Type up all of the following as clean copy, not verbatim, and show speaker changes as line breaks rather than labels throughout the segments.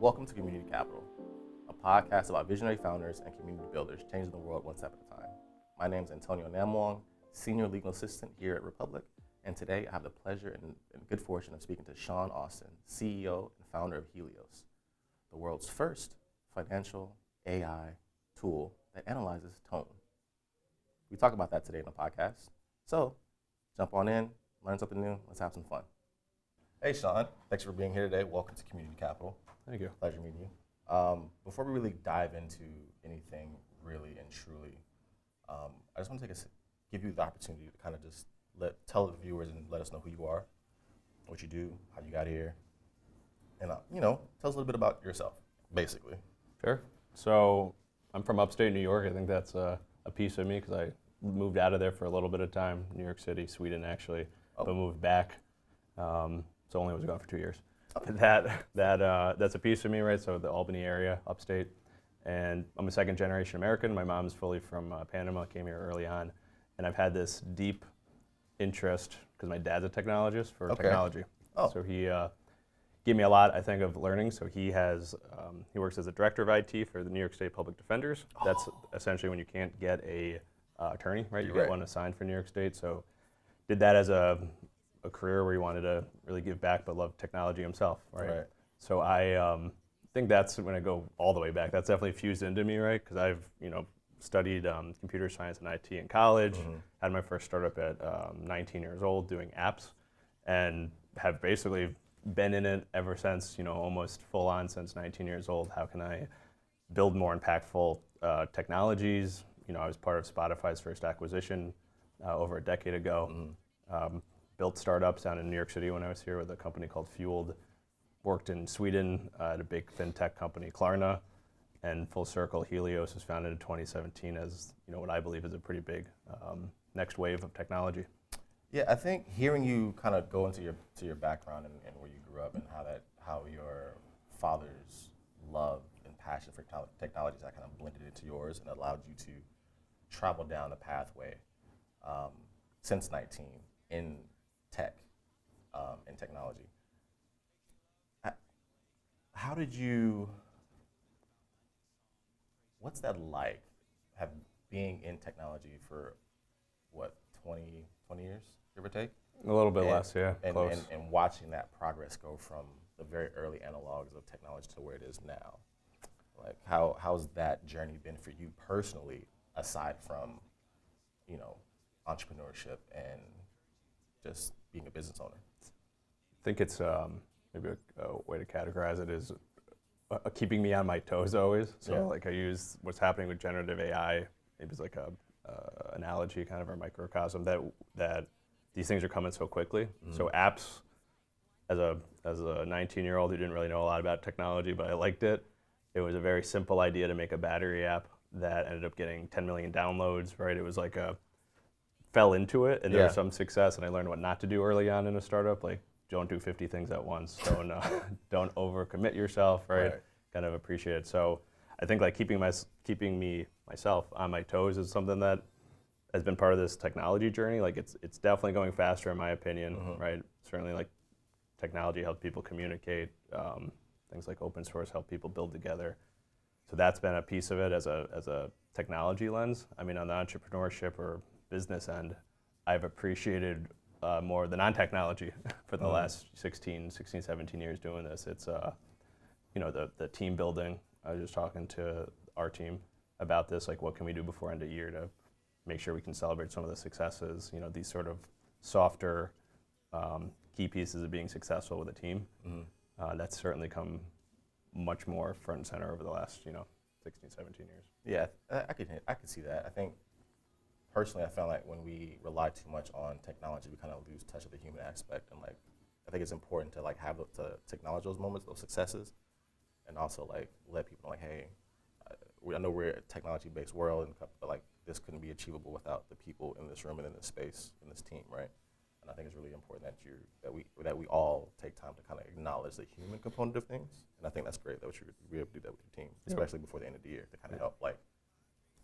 Welcome to Community Capital, a podcast about visionary founders and community builders changing the world one step at a time. My name is Antonio Namwong, Senior Legal Assistant here at Republic, and today I have the pleasure and good fortune of speaking to Sean Austin, CEO and founder of Helios, the world's first financial AI tool that analyzes tone. We talk about that today in the podcast, so jump on in, learn something new, let's have some fun. Hey Sean, thanks for being here today. Welcome to Community Capital.
Thank you.
Pleasure meeting you. Before we really dive into anything really and truly, I just want to give you the opportunity to kind of just tell the viewers and let us know who you are, what you do, how you got here, and tell us a little bit about yourself, basically.
Sure. So I'm from upstate New York. I think that's a piece of me because I moved out of there for a little bit of time, New York City, Sweden actually, but moved back. So only was gone for 2 years. Okay. That's a piece of me, right? So the Albany area, upstate. And I'm a second generation American. My mom's fully from Panama, came here early on. And I've had this deep interest, because my dad's a technologist, for technology. Oh. So he gave me a lot, I think, of learning. So he works as a director of IT for the New York State Public Defenders. Oh. That's essentially when you can't get a attorney, right? You get one assigned for New York State. So did that as a career where he wanted to really give back but love technology himself, right? So I think that's when I go all the way back. That's definitely fused into me, right? Because I've studied computer science and IT in college, had my first startup at 19 years old doing apps, and have basically been in it ever since, almost full on since 19 years old. How can I build more impactful technologies? I was part of Spotify's first acquisition over a decade ago. Built startups down in New York City when I was here with a company called Fueled. Worked in Sweden at a big fintech company, Klarna. And full circle, Helios was founded in 2017 as what I believe is a pretty big next wave of technology.
Yeah, I think hearing you kind of go into your background and where you grew up and how your father's love and passion for technologies that kind of blended into yours and allowed you to travel down the pathway since 19 in tech and technology. How did you? What's that like? Being in technology for 20 years, give or take?
A little bit less, yeah. Close.
And watching that progress go from the very early analogs of technology to where it is now. Like how's that journey been for you personally, aside from, entrepreneurship and just being a business owner?
I think it's maybe a way to categorize it is keeping me on my toes always. So I use what's happening with generative AI, maybe it's like a analogy kind of, or microcosm that these things are coming so quickly. So apps, as a 19-year-old who didn't really know a lot about technology, but I liked it. It was a very simple idea to make a battery app that ended up getting 10 million downloads, right? It was like fell into it, and there was some success, and I learned what not to do early on in a startup, like don't do 50 things at once, don't overcommit yourself, right? Kind of appreciate it. So I think like keeping myself on my toes is something that has been part of this technology journey. Like it's definitely going faster in my opinion, right? Certainly like technology helps people communicate, things like open source help people build together. So that's been a piece of it as a technology lens. I mean, on the entrepreneurship or business end, I've appreciated more the non-technology for the last 16, 17 years doing this. It's, the team building. I was just talking to our team about this, like what can we do before end of year to make sure we can celebrate some of the successes, these sort of softer key pieces of being successful with a team. That's certainly come much more front and center over the last, 16, 17 years.
Yeah, I could see that. I think personally, I found like when we rely too much on technology, we kind of lose touch of the human aspect. And I think it's important to have to acknowledge those moments, those successes, and also let people know hey, I know we're a technology-based world, but this couldn't be achievable without the people in this room and in this space, in this team, right? And I think it's really important that we all take time to kind of acknowledge the human component of things. And I think that's great that you're able to do that with your team, especially before the end of the year, to kind of help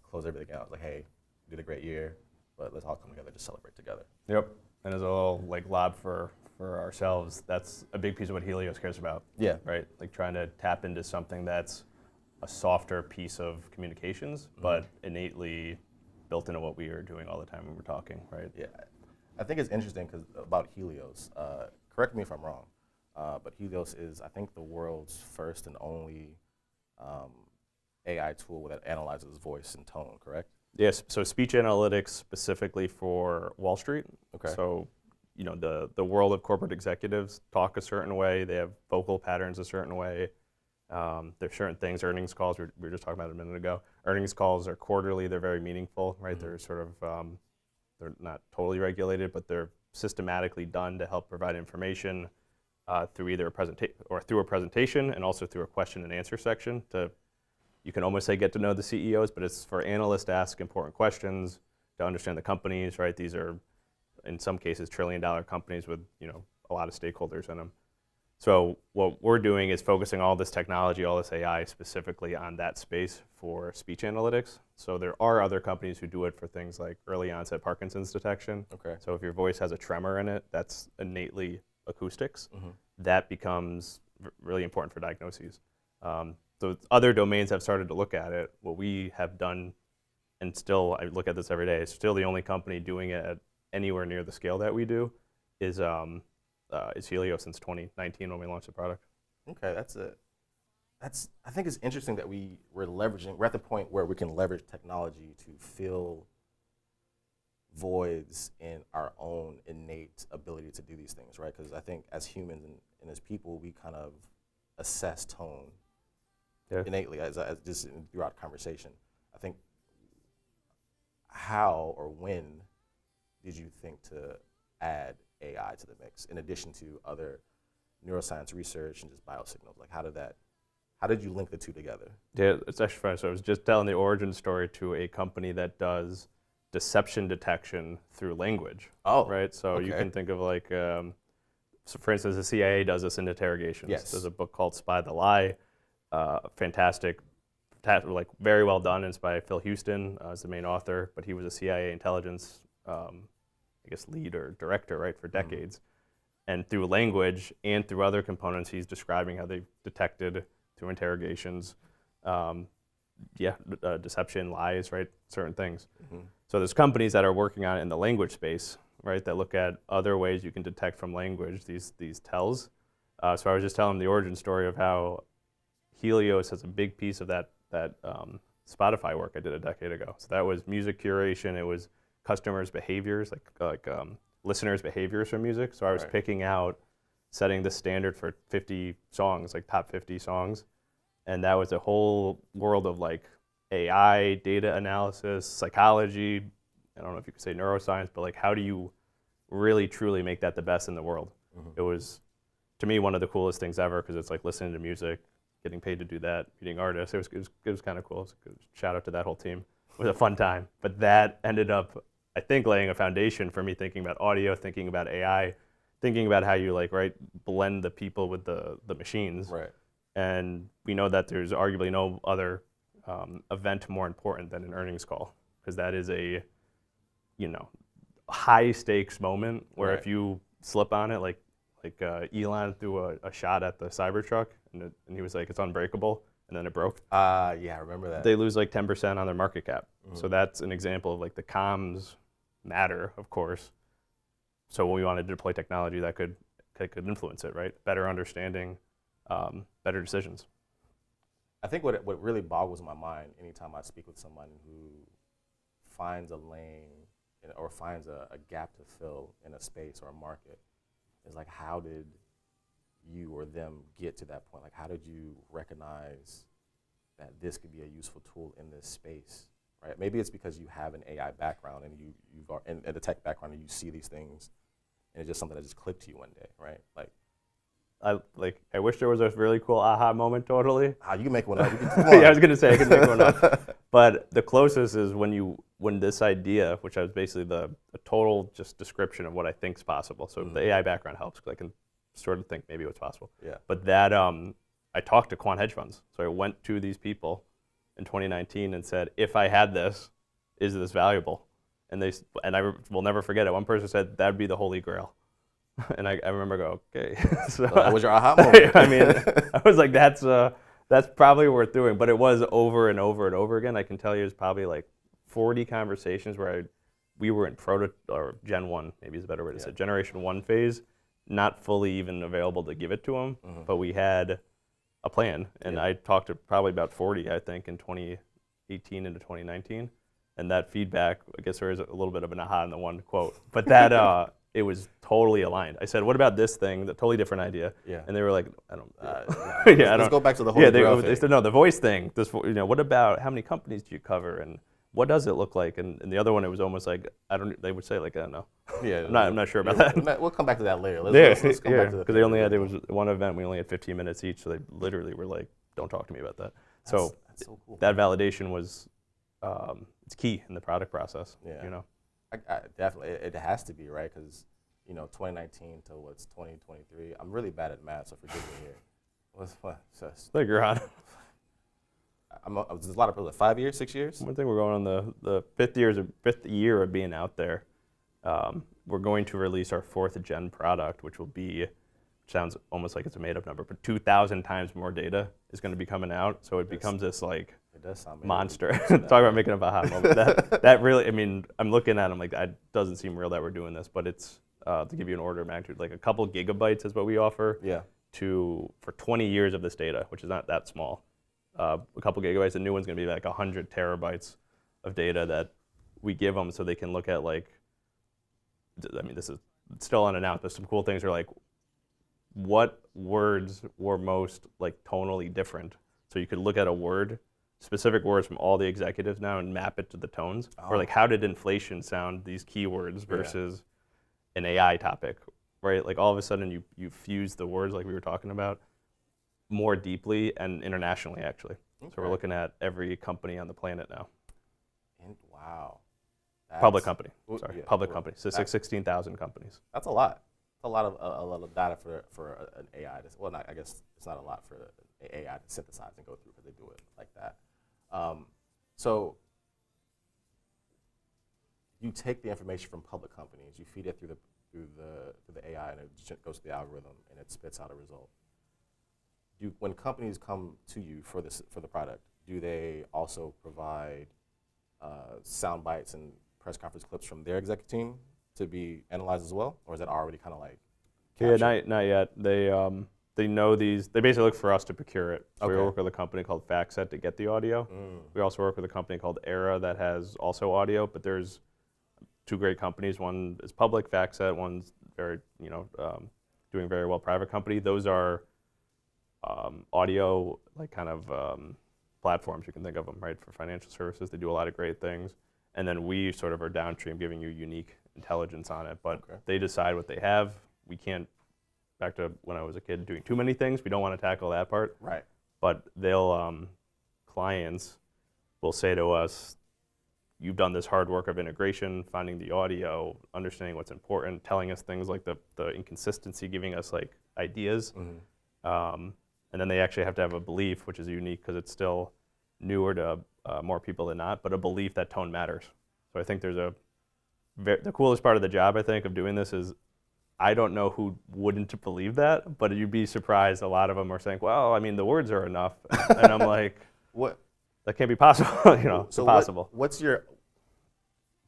close everything out. Hey, you did a great year, but let's all come together to celebrate together.
Yep. And as a little lob for for ourselves, that's a big piece of what Helios cares about.
Yeah.
Right? Like trying to tap into something that's a softer piece of communications, but innately built into what we are doing all the time when we're talking, right?
Yeah. I think it's interesting because about Helios, correct me if I'm wrong, but Helios is, I think, the world's first and only AI tool that analyzes voice and tone, correct?
Yes, so speech analytics specifically for Wall Street.
Okay.
So, the world of corporate executives talk a certain way, they have vocal patterns a certain way. There's certain things, earnings calls, we were just talking about a minute ago. Earnings calls are quarterly, they're very meaningful, right? They're sort of, they're not totally regulated, but they're systematically done to help provide information through either a presentation and also through a question and answer section to, you can almost say, get to know the CEOs, but it's for analysts to ask important questions, to understand the companies, right? These are, in some cases, trillion-dollar companies with, a lot of stakeholders in them. So what we're doing is focusing all this technology, all this AI specifically on that space for speech analytics. So there are other companies who do it for things like early onset Parkinson's detection.
Okay.
So if your voice has a tremor in it, that's innately acoustics. That becomes really important for diagnoses. So other domains have started to look at it. What we have done, and still I look at this every day, it's still the only company doing it at anywhere near the scale that we do, is Helios since 2019 when we launched the product.
Okay, I think it's interesting that we're at the point where we can leverage technology to fill voids in our own innate ability to do these things, right? Because I think as humans and as people, we kind of assess tone innately as just throughout conversation. I think, how or when did you think to add AI to the mix in addition to other neuroscience research and just biosignals? Like, how did you link the two together?
Yeah, it's actually funny. So I was just telling the origin story to a company that does deception detection through language.
Oh,
right. So
okay.
you can think of like, so for instance, the CIA does this in interrogations.
Yes.
There's a book called Spy the Lie. Fantastic, like very well done. It's by Phil Houston as the main author, but he was a CIA intelligence, lead or director, right, for decades. And through language and through other components, he's describing how they've detected through interrogations, deception, lies, right, certain things. So there's companies that are working on it in the language space, right, that look at other ways you can detect from language these tells. So I was just telling the origin story of how Helios has a big piece of that Spotify work I did a decade ago. So that was music curation. It was customers' behaviors, like listeners' behaviors from music. So I was picking out, setting the standard for 50 songs, like top 50 songs. And that was a whole world of like AI, data analysis, psychology. I don't know if you could say neuroscience, but like how do you really truly make that the best in the world? It was, to me, one of the coolest things ever because it's like listening to music, getting paid to do that, meeting artists. It was kind of cool. Shout out to that whole team. It was a fun time. But that ended up, I think, laying a foundation for me thinking about audio, thinking about AI, thinking about how you blend the people with the machines.
Right.
And we know that there's arguably no other event more important than an earnings call because that is a, high stakes moment where if you slip on it, like Elon threw a shot at the Cybertruck and he was like, it's unbreakable, and then it broke.
Yeah, I remember that.
They lose like 10% on their market cap. So that's an example of like the comms matter, of course. So when we wanted to deploy technology that could influence it, right? Better understanding, better decisions.
I think what really boggles my mind anytime I speak with someone who finds a lane or finds a gap to fill in a space or a market is like, how did you or them get to that point? Like, how did you recognize that this could be a useful tool in this space, right? Maybe it's because you have an AI background and you've and a tech background and you see these things and it's just something that just clicked to you one day, right?
I wish there was a really cool aha moment. Totally.
You can make one up.
Yeah, I was gonna say I could make one up. But the closest is when this idea, which was basically a total just description of what I think is possible. So the AI background helps because I can sort of think maybe what's possible.
Yeah.
But that I talked to quant hedge funds. So I went to these people in 2019 and said, if I had this, is this valuable? And I will never forget it. One person said that'd be the holy grail. And I remember go, okay.
So that was your aha moment.
I mean, I was like, that's probably worth doing. But it was over and over and over again. I can tell you, it was probably like 40 conversations where we were in or Gen 1, maybe is a better way to say, Generation 1 phase, not fully even available to give it to them, but we had a plan. And I talked to probably about 40, I think, in 2018 into 2019. And that feedback, I guess there is a little bit of an aha in the one quote, but that it was totally aligned. I said, "What about this thing? The totally different idea."
Yeah.
And they were like, "I don't."
Let's go back to the whole.
They said, "No, the voice thing. This, what about how many companies do you cover, and what does it look like?" And the other one, it was almost like I don't. They would say like, "I don't know."
Yeah.
I'm not sure about that.
We'll come back to that later. Let's come back to
because they only had, there was one event, we only had 15 minutes each, so they literally were like, "Don't talk to me about that."
That's so cool.
That validation was, it's key in the product process.
Yeah.
You know.
I definitely, it has to be, right? Because 2019 to what's 2023. I'm really bad at math, so forgive me here. What?
Like you're on.
There's a lot of people. 5 years, 6 years.
One thing we're going on the fifth year of being out there. We're going to release our 4th gen product, which will be, sounds almost like it's a made up number, but 2,000 times more data is going to be coming out. So it becomes this like
it does sound
monster. Talk about making a aha moment. That really, I mean, I'm looking at them like, it doesn't seem real that we're doing this, but it's, to give you an order of magnitude, like a couple gigabytes is what we offer.
Yeah.
For 20 years of this data, which is not that small. A couple gigabytes. The new one's going to be like 100 terabytes of data that we give them so they can look at, like, I mean, this is still unannounced, but some cool things are like, what words were most like tonally different? So you could look at a word, specific words from all the executives now, and map it to the tones. Or like, how did inflation sound, these keywords versus an AI topic, right? Like all of a sudden you fuse the words like we were talking about more deeply and internationally, actually. Okay. So we're looking at every company on the planet now.
Wow.
Public company. Sorry,
yeah,
public company. So 16,000 companies.
That's a lot. It's a lot of data for an AI. I guess it's not a lot for an AI to synthesize and go through because they do it like that. So you take the information from public companies, you feed it through the AI, and it goes to the algorithm, and it spits out a result. When companies come to you for the product, do they also provide sound bites and press conference clips from their executive team to be analyzed as well, or is that already kind of like captured?
Yeah, not yet. They know these. They basically look for us to procure it. So we work with a company called FactSet to get the audio. We also work with a company called Era that has also audio, but there's 2 great companies. One is public, FactSet. One's very, doing very well, private company. Those are audio, like kind of platforms, you can think of them, right, for financial services. They do a lot of great things. And then we sort of are downstream giving you unique intelligence on it. But they decide what they have. We can't, back to when I was a kid, doing too many things. We don't want to tackle that part.
Right.
But clients will say to us, you've done this hard work of integration, finding the audio, understanding what's important, telling us things like the inconsistency, giving us like ideas. And then they actually have to have a belief, which is unique because it's still newer to more people than not, but a belief that tone matters. So I think there's the coolest part of the job, I think, of doing this is I don't know who wouldn't believe that, but you'd be surprised. A lot of them are saying, well, I mean, the words are enough. And I'm like,
what?
That can't be possible. It's impossible.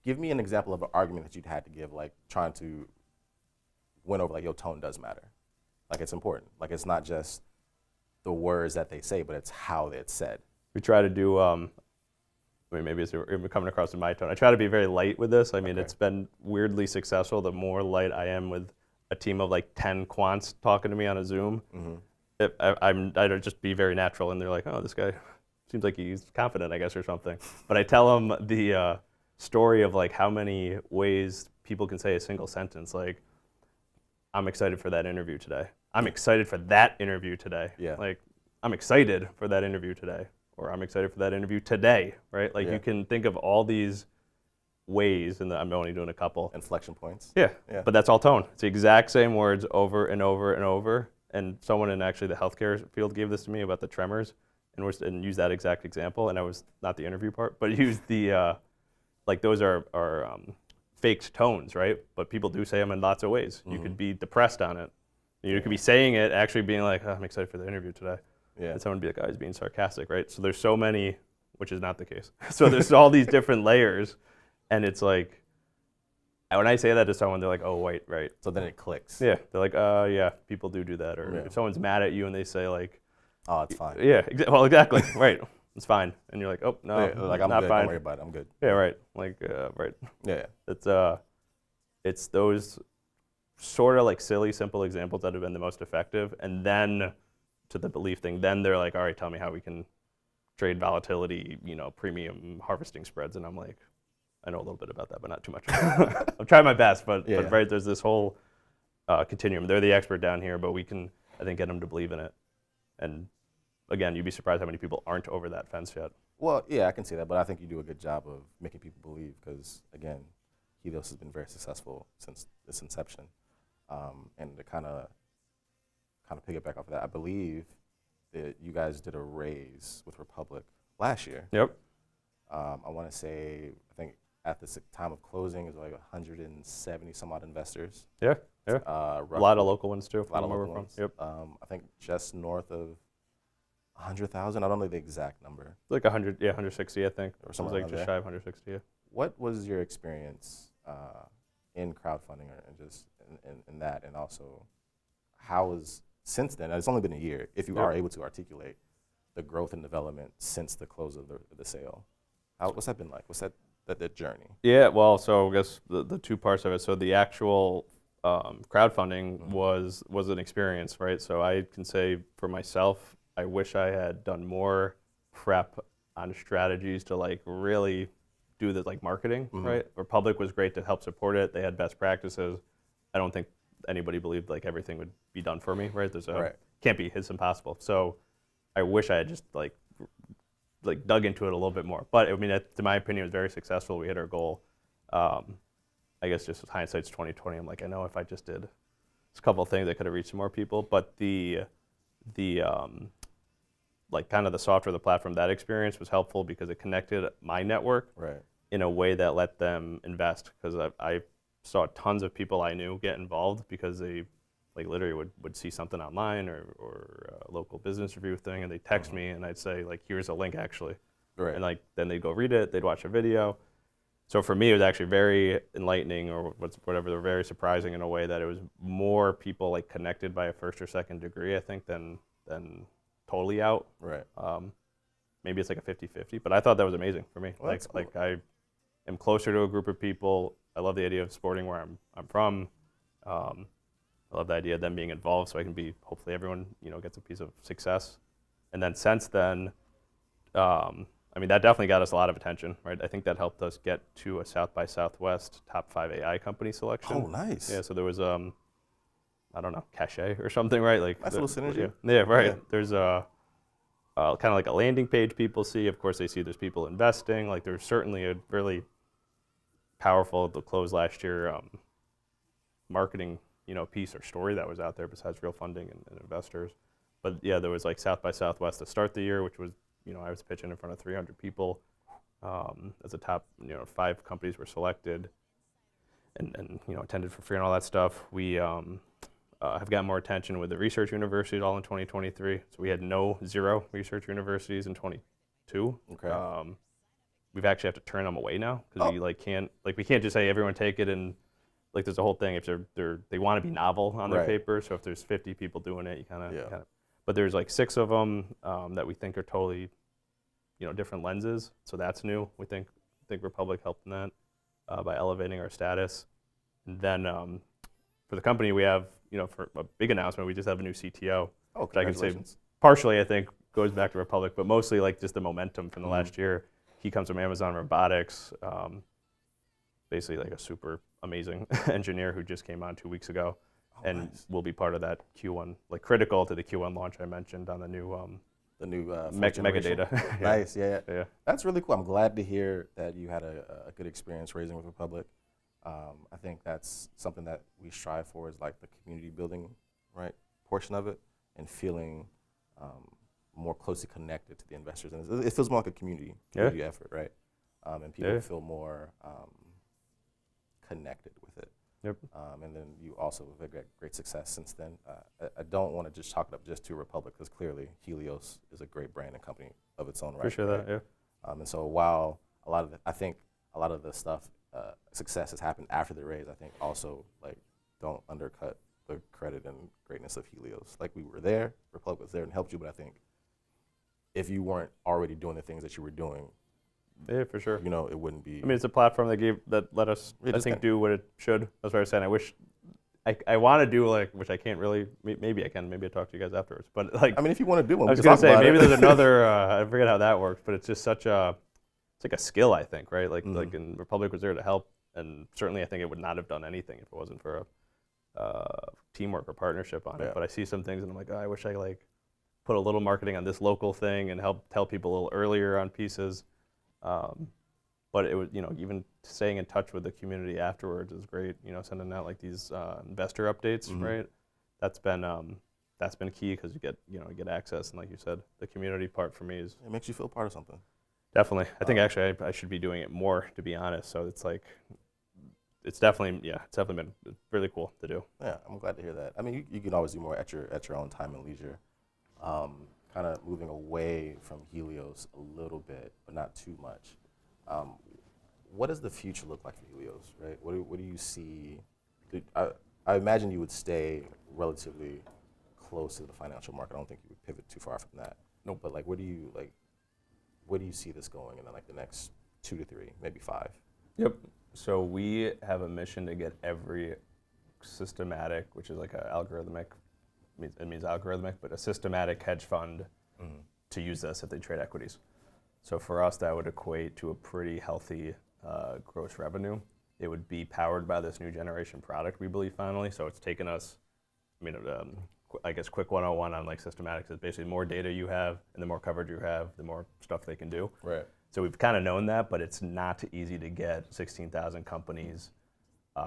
Give me an example of an argument that you'd had to give, like trying to win over, like, your tone does matter. Like, it's important. Like, it's not just the words that they say, but it's how it's said.
We try to do, maybe it's coming across in my tone. I try to be very light with this. I mean, it's been weirdly successful. The more light I am with a team of like 10 quants talking to me on a Zoom, I'd just be very natural, and they're like, oh, this guy seems like he's confident, I guess, or something. But I tell them the story of like how many ways people can say a single sentence, like, I'm excited for that interview today. I'm excited for that interview today.
Yeah.
Like, I'm excited for that interview today. Or I'm excited for that interview today, right? Like, you can think of all these ways, and I'm only doing a couple.
Inflection points.
Yeah, but that's all tone. It's the exact same words over and over and over. And someone in actually the healthcare field gave this to me about the tremors, and used that exact example. And I was not the interview part, but used the, like, those are faked tones, right? But people do say them in lots of ways. You could be depressed on it. You could be
Yeah.
saying it, actually being like, oh, I'm excited for the interview today.
Yeah.
And someone would be like, oh, he's being sarcastic, right? So there's so many, which is not the case. So there's all these different layers, and it's like, when I say that to someone, they're like, oh, wait, right.
So then it clicks.
Yeah, they're like, yeah, people do that. Or
Yeah.
if someone's mad at you and they say like,
Oh, it's fine.
yeah, well, exactly, right, it's fine. And you're like, oh, no,
Yeah, like I'm
not
good.
fine.
Don't worry about it. I'm good.
Yeah, right, like, right.
Yeah.
It's those sort of like silly, simple examples that have been the most effective. And then to the belief thing, then they're like, all right, tell me how we can trade volatility, premium harvesting spreads. And I'm like, I know a little bit about that, but not too much. I'm trying my best, but right, there's this whole continuum. They're the expert down here, but we can, I think, get them to believe in it. And again, you'd be surprised how many people aren't over that fence yet.
Well, yeah, I can see that, but I think you do a good job of making people believe because, again, Helios has been very successful since its inception. And to kind of piggyback off of that, I believe that you guys did a raise with Republic last year.
Yep.
I want to say, I think at the time of closing, it was like 170 some odd investors.
Yeah. A lot of local ones too.
A lot of local ones.
Yep.
I think just north of 100,000. I don't know the exact number.
Like 100, 160, I think.
Or
It was
something
like just
there.
shy of 160. Yeah.
What was your experience in crowdfunding and just in that, and also how is since then? It's only been a year. If you are able to articulate the growth and development since the close of the sale, what's that been like? What's that journey?
Yeah. Well, so I guess the two parts of it. So the actual crowdfunding was an experience, right? So I can say for myself, I wish I had done more prep on strategies to like really do the like marketing, right? Republic was great to help support it. They had best practices. I don't think anybody believed like everything would be done for me, right? Can't be, it's impossible. So I wish I had just like dug into it a little bit more. But I mean, to my opinion, it was very successful. We hit our goal. I guess just with hindsight's 2020. I'm like, I know if I just did a couple of things, I could have reached some more people. But the like kind of the software, the platform, that experience was helpful because it connected my network in a way that let them invest. Because I saw tons of people I knew get involved because they like literally would see something online or a local business review thing, and they text me and I'd say like, here's a link actually. And like then they'd go read it, they'd watch a video. So for me, it was actually very enlightening, or whatever, very surprising in a way that it was more people like connected by a first or second degree, I think, than totally out. Maybe it's like a 50-50, but I thought that was amazing for me.
Well,
like I am closer to a group of people. I love the idea of sporting where I'm from. I love the idea of them being involved, so I can be, hopefully everyone gets a piece of success. And then since then, I mean, that definitely got us a lot of attention, right? I think that helped us get to a South by Southwest top 5 AI company selection.
Oh, nice.
Yeah, so there was, I don't know, cachet or something, right? Like
That's a little synergy.
Yeah, right.
Yeah.
There's kind of like a landing page people see. Of course, they see there's people investing. Like there's certainly a really powerful, the close last year, marketing, piece or story that was out there besides real funding and investors. But yeah, there was like South by Southwest to start the year, which was, I was pitching in front of 300 people. As a top, 5 companies were selected and attended for free and all that stuff. We have gotten more attention with the research universities all in 2023. So we had 0 research universities in 22.
Okay.
We've actually have to turn them away now because we can't just say everyone take it, and like there's a whole thing if they want to be novel on their paper. So if there's 50 people doing it, you kind of. But there's like 6 of them that we think are totally, different lenses. So that's new. We think Republic helped in that by elevating our status. And then for the company, we have, for a big announcement, we just have a new CTO.
Oh,
which I can say
congratulations.
partially, I think, goes back to Republic, but mostly like just the momentum from the last year. He comes from Amazon Robotics, basically like a super amazing engineer who just came on 2 weeks ago. And will be part of that Q1, like critical to the Q1 launch I mentioned on the new mega data.
Nice, yeah. That's really cool. I'm glad to hear that you had a good experience raising with Republic. I think that's something that we strive for, is like the community building, right, portion of it, and feeling more closely connected to the investors. And it feels more like a community effort, right? And people feel more connected with it.
Yep.
And then you also have had great success since then. I don't want to just chalk it up just to Republic, because clearly Helios is a great brand and company of its own right.
Appreciate that, yeah.
And so while I think a lot of the stuff, success has happened after the raise, I think also like don't undercut the credit and greatness of Helios. Like we were there, Republic was there and helped you, but I think if you weren't already doing the things that you were doing,
yeah, for sure.
you know, it wouldn't be.
I mean, it's a platform that let us, I think, do what it should. That's what I was saying. I wish, I want to do like, which I can't really, maybe I can, maybe I talk to you guys afterwards. But like,
I mean, if you want to do one,
I was going to say, maybe there's another, I forget how that works, but it's just such a, it's like a skill, I think, right? Like, like in Republic was there to help. And certainly I think it would not have done anything if it wasn't for a teamwork or partnership on it. But I see some things and I'm like, oh, I wish I like put a little marketing on this local thing and help tell people a little earlier on pieces. But it was, you know, even staying in touch with the community afterwards is great. You know, sending out like these investor updates, right? That's been key because you get access, and like you said, the community part for me is
it makes you feel part of something.
Definitely. I think actually I should be doing it more, to be honest. So it's like, it's definitely been really cool to do.
Yeah, I'm glad to hear that. I mean, you can always do more at your own time and leisure. Kind of moving away from Helios a little bit, but not too much. What does the future look like for Helios, right? What do you see? I imagine you would stay relatively close to the financial market. I don't think you would pivot too far from that.
Nope.
But like, where do you see this going in like the next 2 to 3, maybe 5?
Yep. So we have a mission to get every systematic, which is like a algorithmic, it means algorithmic, but a systematic hedge fund to use this if they trade equities. So for us, that would equate to a pretty healthy gross revenue. It would be powered by this new generation product, we believe, finally. So it's taken us, I guess quick 101 on like systematics is basically the more data you have and the more coverage you have, the more stuff they can do.
Right.
So we've kind of known that, but it's not easy to get 16,000 companies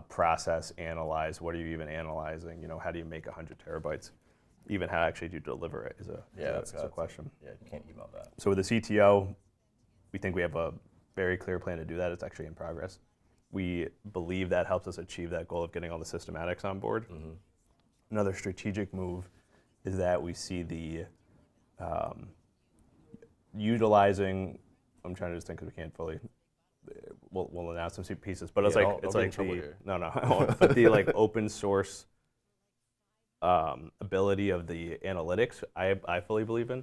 process, analyze. What are you even analyzing? You know, how do you make 100 terabytes? Even how actually do you deliver it is a question.
Yeah, you can't email that.
So with the CTO, we think we have a very clear plan to do that. It's actually in progress. We believe that helps us achieve that goal of getting all the systematics on board. Another strategic move is that we see the utilizing, I'm trying to just think because we can't fully, we'll announce some pieces, but it's
Yeah,
like,
don't
it's
get in
like
trouble
the,
here.
no, but the like open source ability of the analytics, I fully believe in.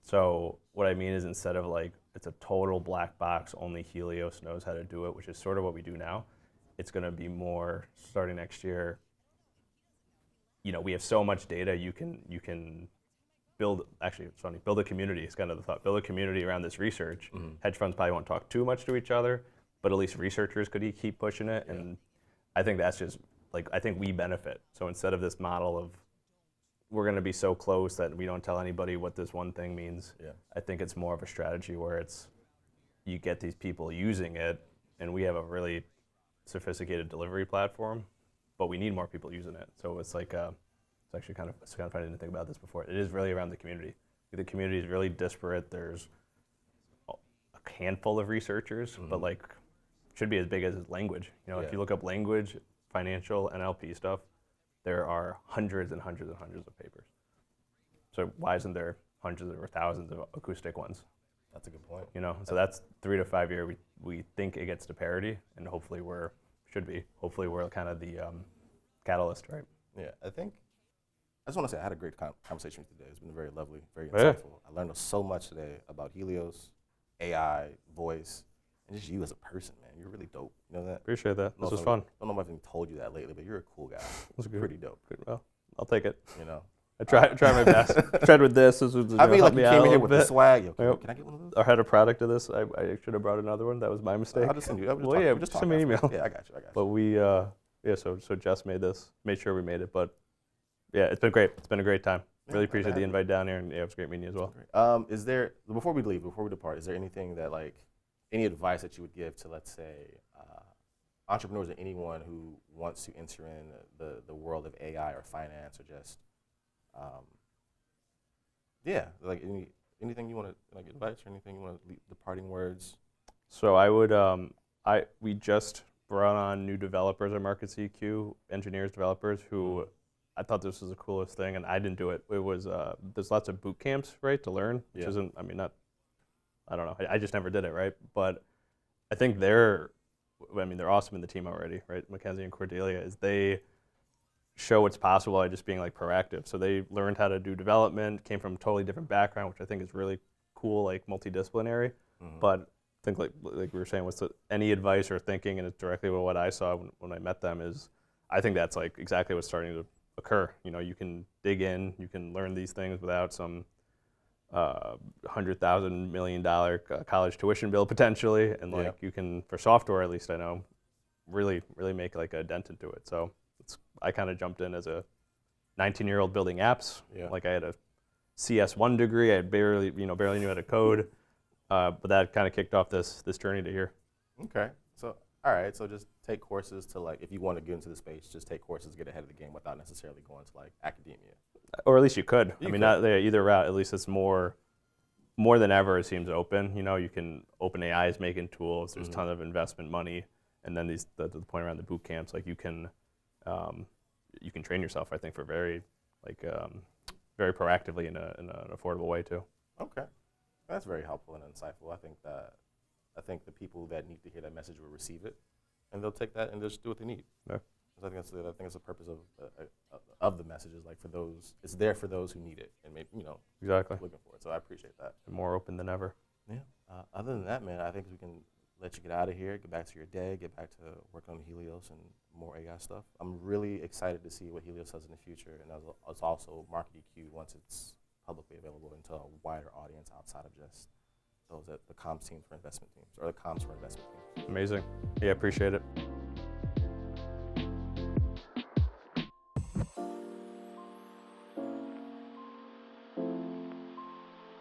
So what I mean is instead of like, it's a total black box, only Helios knows how to do it, which is sort of what we do now. It's gonna be more, starting next year, you know, we have so much data, you can build, actually it's funny, build a community, it's kind of the thought, build a community around this research. Hedge funds probably won't talk too much to each other, but at least researchers could keep pushing it. And I think that's just, like, I think we benefit. So instead of this model of, we're gonna be so close that we don't tell anybody what this one thing means, I think it's more of a strategy where it's, you get these people using it, and we have a really sophisticated delivery platform, but we need more people using it. So it's like, it's actually kind of funny, I didn't think about this before. It is really around the community. The community is really disparate. There's a handful of researchers, but like, should be as big as language. You know, if you look up language, financial, NLP stuff, there are hundreds and hundreds and hundreds of papers. So why isn't there hundreds or thousands of acoustic ones?
That's a good point.
You know, so that's 3 to 5 year. We think it gets to parity, and hopefully hopefully we're kind of the catalyst, right?
Yeah, I just want to say I had a great conversation with you today. It's been very lovely, very insightful. I learned so much today about Helios, AI, voice, and just you as a person, man. You're really dope. You know that?
Appreciate that. This was fun.
I don't know if I've even told you that lately, but you're a cool guy.
That's good.
Pretty dope.
Good. Well, I'll take it.
You know?
I tried my best. Tried with this. This was,
I mean, like you came in here with the
bit.
swag. Yo, can I get one of those?
I had a product of this. I should have brought another one. That was my mistake.
I'll just send you.
Just send me an email.
Yeah, I got you.
But we, so Jess made sure we made it. But yeah, it's been great. It's been a great time. Really appreciate the invite down here, and yeah, it was great meeting you as well.
Is there, before we depart, is there anything that like, any advice that you would give to, let's say, entrepreneurs or anyone who wants to enter in the world of AI or finance or just, like anything you want to like advice or anything you want to leave, the parting words?
So I would, we just brought on new developers at Market CQ, engineers, developers, who I thought this was the coolest thing, and I didn't do it. It was, there's lots of boot camps, right, to learn, which isn't, I mean, not, I don't know, I just never did it, right? But I think they're awesome in the team already, right? Mackenzie and Cordelia, is they show what's possible by just being like proactive. So they learned how to do development, came from a totally different background, which I think is really cool, like multidisciplinary. But I think like we were saying, any advice or thinking, and it's directly what I saw when I met them, is I think that's like exactly what's starting to occur. You know, you can dig in, you can learn these things without some $100,000 million college tuition bill potentially, and like you can, for software at least I know, really make like a dent into it. So I kind of jumped in as a 19-year-old building apps. Like I had a CS1 degree. I barely knew how to code, but that kind of kicked off this journey to here.
Okay. So all right. So just take courses to, like, if you want to get into the space, just take courses, get ahead of the game without necessarily going to like academia.
Or at least you could.
You
I mean,
could.
not either route. At least it's more than ever. It seems open. You know, you can. OpenAI is making tools. There's a ton of investment money, and then the point around the boot camps, like you can train yourself. I think for very proactively in an affordable way too.
Okay, that's very helpful and insightful. I think the people that need to hear that message will receive it, and they'll take that and just do what they need.
Yeah.
I think that's the purpose of the message, is like, for those, it's there for those who need it, and maybe,
Exactly.
looking for it. So I appreciate that.
More open than ever.
Yeah. Other than that, man, I think we can let you get out of here, get back to your day, get back to working on Helios and more AI stuff. I'm really excited to see what Helios does in the future, and as also Market EQ once it's publicly available into a wider audience outside of just those at the comms teams for investment teams, or the comms for investment teams.
Amazing. Yeah, appreciate it.